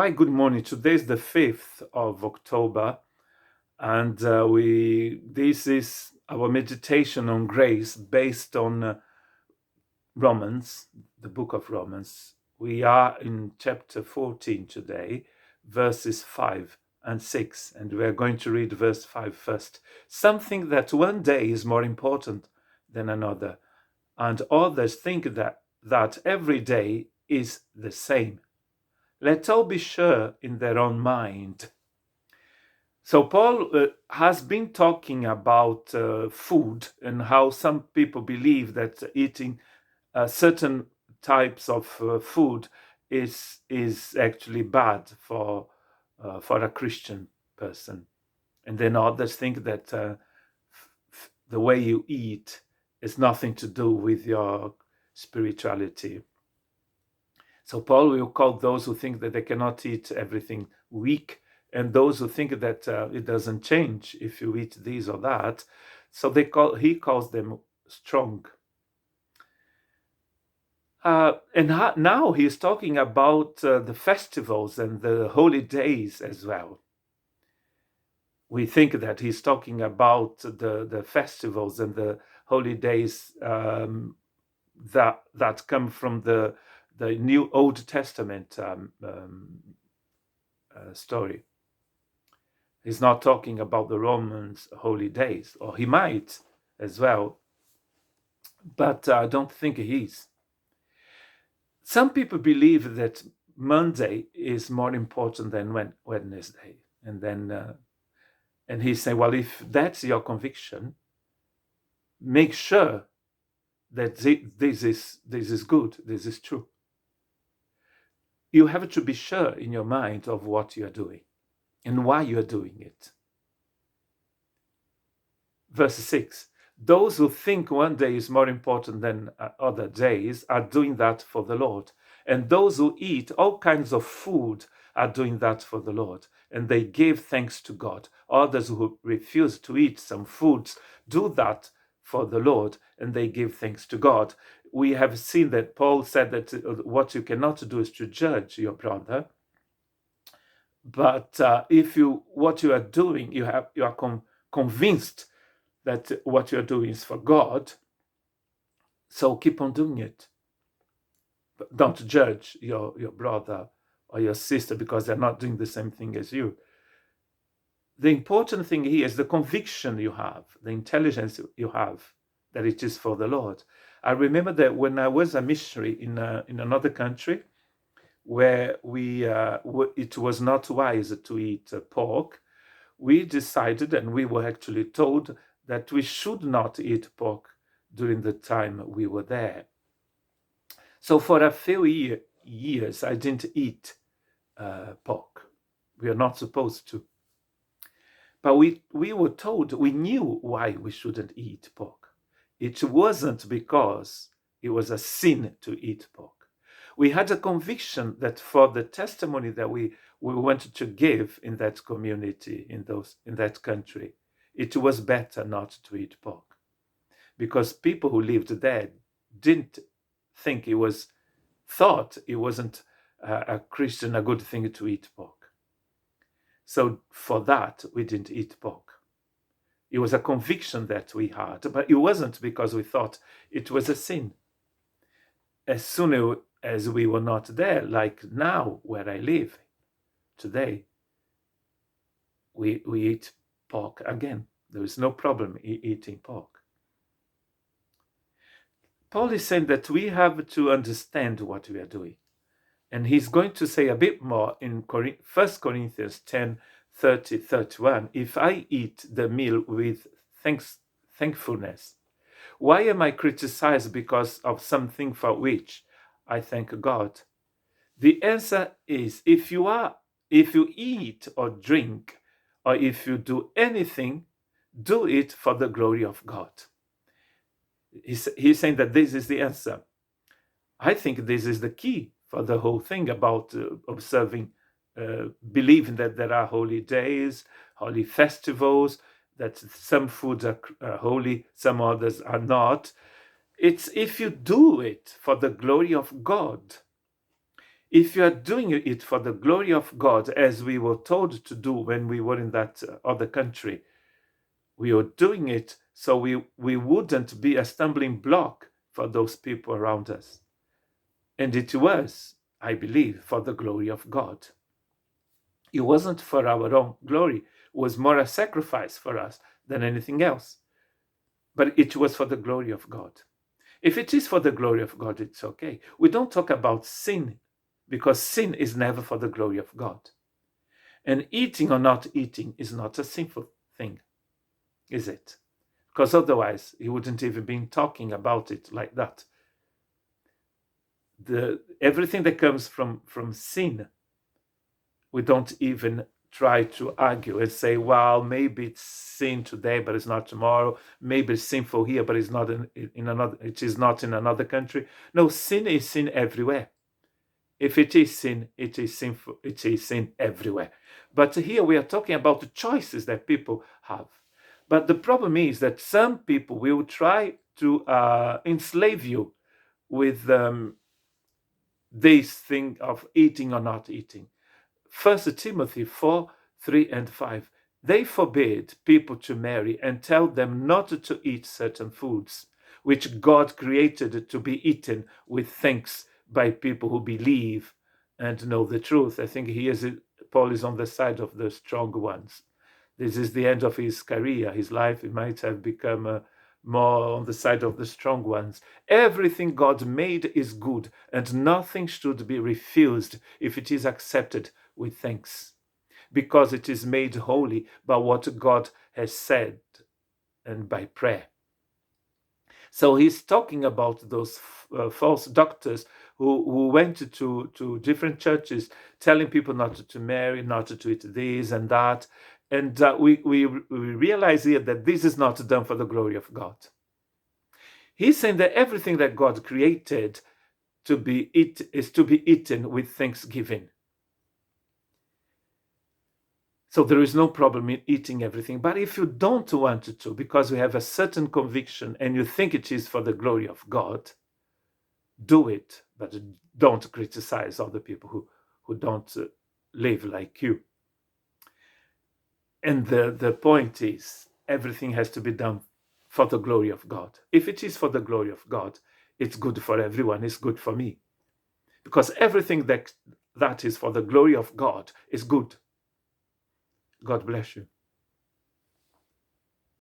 Hi, good morning. Today is the 5th of October, and this is our meditation on grace based on Romans, the book of Romans. We are in chapter 14 today, verses 5 and 6, and we are going to read verse 5 first. Something that one day is more important than another, and others think that every day is the same. Let all be sure in their own mind. So, Paul has been talking about food and how some people believe that eating certain types of food is actually bad for a Christian person, and then others think that the way you eat is nothing to do with your spirituality. So Paul will call those who think that they cannot eat everything weak, and those who think that it doesn't change if you eat this or that. So he calls them strong. Now he's talking about the festivals and the holy days as well. We think that he's talking about the festivals and the holy days that come from the New Old Testament story. He's not talking about the Romans' holy days, or he might as well, but I don't think he is. Some people believe that Monday is more important than Wednesday, and he's saying, well, if that's your conviction, make sure that this is good, this is true. You have to be sure in your mind of what you are doing and why you are doing it. Verse 6, those who think one day is more important than other days are doing that for the Lord. And those who eat all kinds of food are doing that for the Lord. And they give thanks to God. Others who refuse to eat some foods do that for the Lord, and they give thanks to God. We have seen that Paul said that what you cannot do is to judge your brother. But if what you are doing, you are convinced that what you're doing is for God, so keep on doing it. But don't judge your brother or your sister because they're not doing the same thing as you. The important thing here is the conviction you have, the intelligence you have that it is for the Lord. I remember that when I was a missionary in another country where it was not wise to eat pork, we decided, and we were actually told, that we should not eat pork during the time we were there. So for a few years, I didn't eat pork. We are not supposed to. But we were told, we knew why we shouldn't eat pork. It wasn't because it was a sin to eat pork. We had a conviction that for the testimony that we wanted to give in that community, in that country, it was better not to eat pork, because people who lived there didn't think thought it wasn't a Christian, a good thing to eat pork. So for that, we didn't eat pork. It was a conviction that we had, but it wasn't because we thought it was a sin. As soon as we were not there, like now where I live today, we eat pork again. There is no problem eating pork. Paul is saying that we have to understand what we are doing. And he's going to say a bit more in 1 Corinthians 10, 30, 31. If I eat the meal with thankfulness, why am I criticized because of something for which I thank God? The answer is, if you eat or drink, or if you do anything, do it for the glory of God. He's saying that this is the answer. I think this is the key for the whole thing about observing, believing that there are holy days, holy festivals, that some foods are holy, some others are not. It's if you do it for the glory of God. If you are doing it for the glory of God, as we were told to do when we were in that other country, we were doing it so we wouldn't be a stumbling block for those people around us. And it was, I believe, for the glory of God. It wasn't for our own glory. It was more a sacrifice for us than anything else. But it was for the glory of God. If it is for the glory of God, it's okay. We don't talk about sin, because sin is never for the glory of God. And eating or not eating is not a sinful thing, is it? Because otherwise, he wouldn't even been talking about it like that. Everything that comes from sin, we don't even try to argue and say, well, maybe it's sin today, but it's not tomorrow. Maybe it's sinful here, but it's not in another. It is not in another country. No, sin is sin everywhere. If it is sin, it is sinful. It is sin everywhere. But here we are talking about the choices that people have. But the problem is that some people will try to enslave you with this thing of eating or not eating. 1 Timothy 4, 3 and 5. They forbid people to marry and tell them not to eat certain foods, which God created to be eaten with thanks by people who believe and know the truth. I think Paul is on the side of the strong ones. This is the end of his career, his life. He might have become more on the side of the strong ones. Everything God made is good, and nothing should be refused if it is accepted with thanks, because it is made holy by what God has said and by prayer. So he's talking about those false doctors who went to different churches telling people not to marry, not to eat this and that. And we realize here that this is not done for the glory of God. He's saying that everything that God created is to be eaten with thanksgiving. So there is no problem in eating everything. But if you don't want to, because you have a certain conviction and you think it is for the glory of God, do it, but don't criticize other people who don't live like you. And the point is, everything has to be done for the glory of God. If it is for the glory of God, it's good for everyone. It's good for me. Because everything that is for the glory of God is good. God bless you.